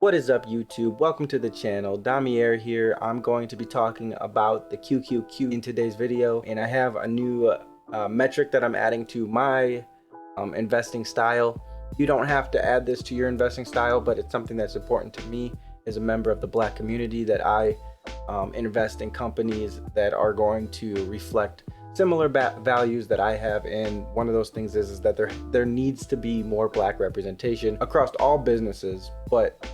What is up, YouTube? Welcome to the channel. Damier here. I'm going to be talking about the QQQ in today's video, and I have a new metric that I'm adding to my investing style. You don't have to add this to your investing style, but it's something that's important to me as a member of the Black community, that I invest in companies that are going to reflect similar values that I have. And one of those things is that there needs to be more Black representation across all businesses, but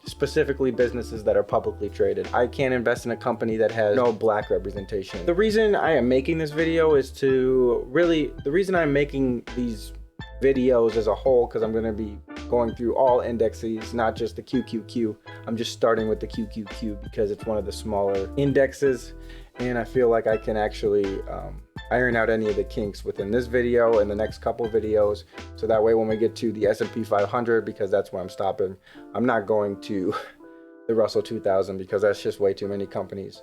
specifically businesses that are publicly traded. I can't invest in a company that has no Black representation. The reason I am making this video is the reason I'm making these videos as a whole, because I'm going to be going through all indexes, not just the QQQ. I'm just starting with the QQQ because it's one of the smaller indexes, and I feel like I can actually iron out any of the kinks within this video and the next couple videos, so that way when we get to the S&P 500, because that's where I'm stopping, I'm not going to the Russell 2000 because that's just way too many companies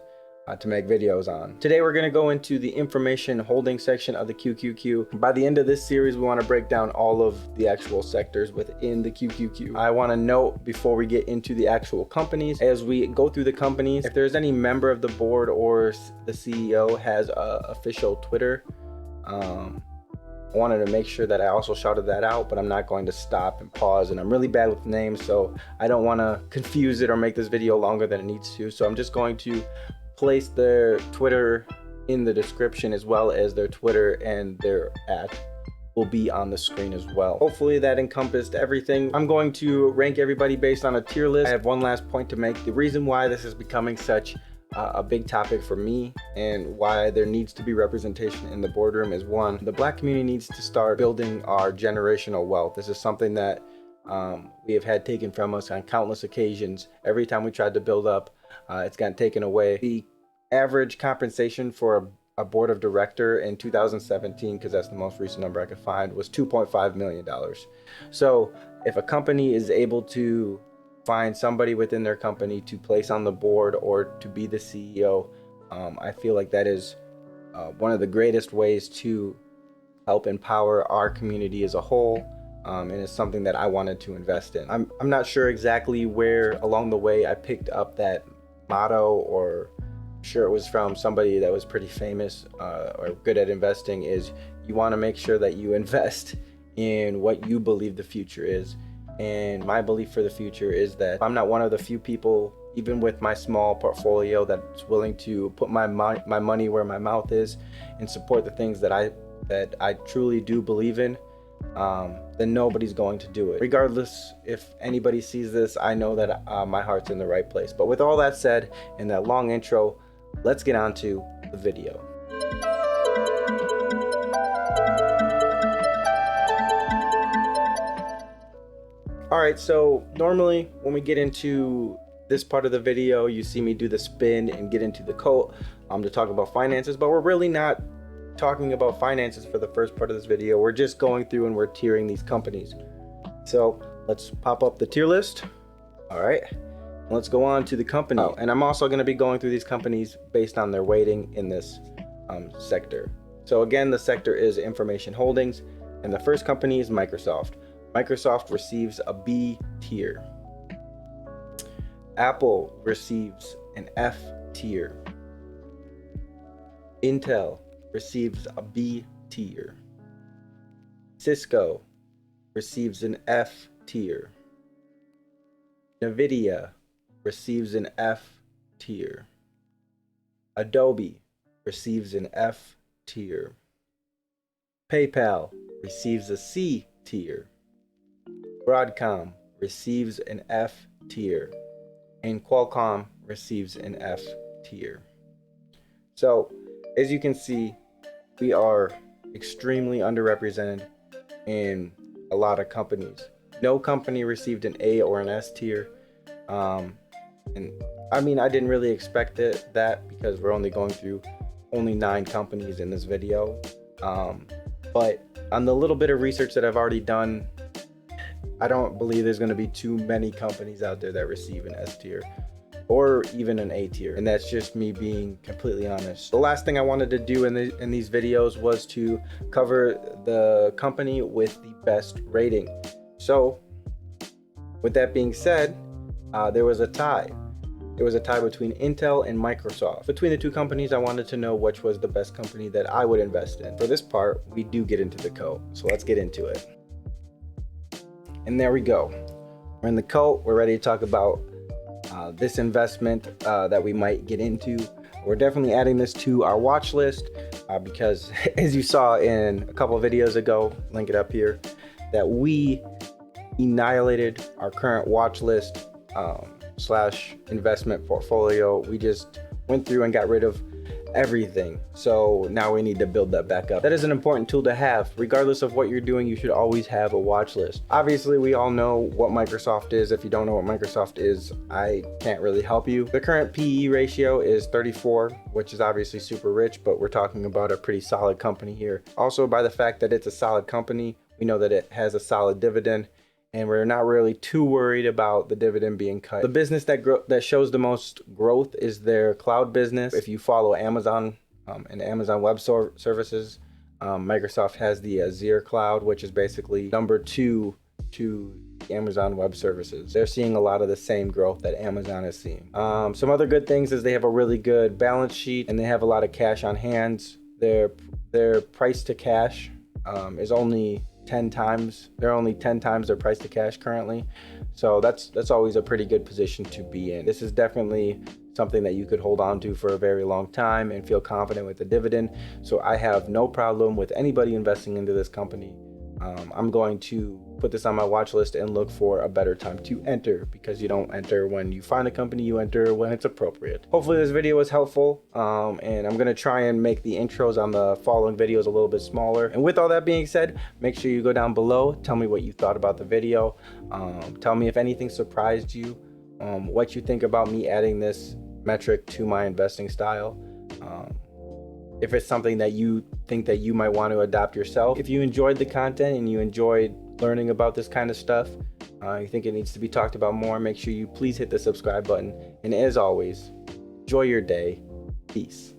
to make videos on. Today we're going to go into the information holding section of the QQQ. By the end of this series, we want to break down all of the actual sectors within the QQQ. I want to note before we get into the actual companies, as we go through the companies, if there's any member of the board or the CEO has a official Twitter, I wanted to make sure that I also shouted that out, but I'm not going to stop and pause, and I'm really bad with names, so I don't want to confuse it or make this video longer than it needs to. So I'm just going to place their Twitter in the description, as well as their Twitter and their @ will be on the screen as well. Hopefully that encompassed everything. I'm going to rank everybody based on a tier list. I have one last point to make. The reason why this is becoming such a big topic for me and why there needs to be representation in the boardroom is, one, the Black community needs to start building our generational wealth. This is something that we have had taken from us on countless occasions. Every time we tried to build up, it's gotten taken away. The average compensation for a board of director in 2017, because that's the most recent number I could find, was $2.5 million. So if a company is able to find somebody within their company to place on the board or to be the CEO, I feel like that is one of the greatest ways to help empower our community as a whole. And it's something that I wanted to invest in. I'm not sure exactly where along the way I picked up that motto, or I'm sure it was from somebody that was pretty famous or good at investing, is you want to make sure that you invest in what you believe the future is. And my belief for the future is that I'm not one of the few people, even with my small portfolio, that's willing to put my money where my mouth is and support the things that I truly do believe in, then nobody's going to do it. Regardless if anybody sees this, I know that my heart's in the right place. But with all that said, in that long intro, let's get on to the video. All right, so normally when we get into this part of the video, you see me do the spin and get into the quote to talk about finances, but we're really not talking about finances for the first part of this video. We're just going through and we're tiering these companies. So let's pop up the tier list. All right, let's go on to the company. And I'm also going to be going through these companies based on their weighting in this sector. So again, the sector is information holdings, and the first company is Microsoft. Microsoft receives a B tier. Apple receives an F tier. Intel receives a B tier. Cisco receives an F tier. Nvidia receives an F tier. Adobe receives an F tier. PayPal receives a C tier. Broadcom receives an F tier. And Qualcomm receives an F tier. So, as you can see, we are extremely underrepresented in a lot of companies. No company received an A or an S tier. And I mean, I didn't really expect that because we're only going through 9 companies in this video. But on the little bit of research that I've already done, I don't believe there's going to be too many companies out there that receive an S tier or even an A tier, and that's just me being completely honest. The last thing I wanted to do in these videos was to cover the company with the best rating. So with that being said, there was a tie. It was a tie between Intel and Microsoft. Between the two companies, I wanted to know which was the best company that I would invest in. For this part, we do get into the code, so let's get into it. And there we go. We're in the code. We're ready to talk about this investment that we might get into. We're definitely adding this to our watch list because, as you saw in a couple of videos ago, link it up here, that we annihilated our current watch list slash investment portfolio. We just went through and got rid of everything. So now we need to build that back up. That is an important tool to have. Regardless of what you're doing, you should always have a watch list. Obviously, we all know what Microsoft is. If you don't know what Microsoft is, I can't really help you. The current PE ratio is 34, which is obviously super rich, but we're talking about a pretty solid company here. Also, by the fact that it's a solid company, we know that it has a solid dividend, and we're not really too worried about the dividend being cut. The business that shows the most growth is their cloud business. If you follow Amazon and Amazon Web Services, Microsoft has the Azure cloud, which is basically number 2 to Amazon Web Services. They're seeing a lot of the same growth that Amazon is seeing. Some other good things is they have a really good balance sheet and they have a lot of cash on hands. Their price to cash is only 10 times. They're only 10 times their price to cash currently. So that's always a pretty good position to be in. This is definitely something that you could hold on to for a very long time and feel confident with the dividend. So I have no problem with anybody investing into this company. I'm going to put this on my watch list and look for a better time to enter, because you don't enter when you find a company, you enter when it's appropriate. Hopefully this video was helpful, and I'm going to try and make the intros on the following videos a little bit smaller. And with all that being said, make sure you go down below, tell me what you thought about the video, tell me if anything surprised you, what you think about me adding this metric to my investing style. If it's something that you think that you might want to adopt yourself. If you enjoyed the content and you enjoyed learning about this kind of stuff, you think it needs to be talked about more, make sure you please hit the subscribe button. And as always, enjoy your day. Peace.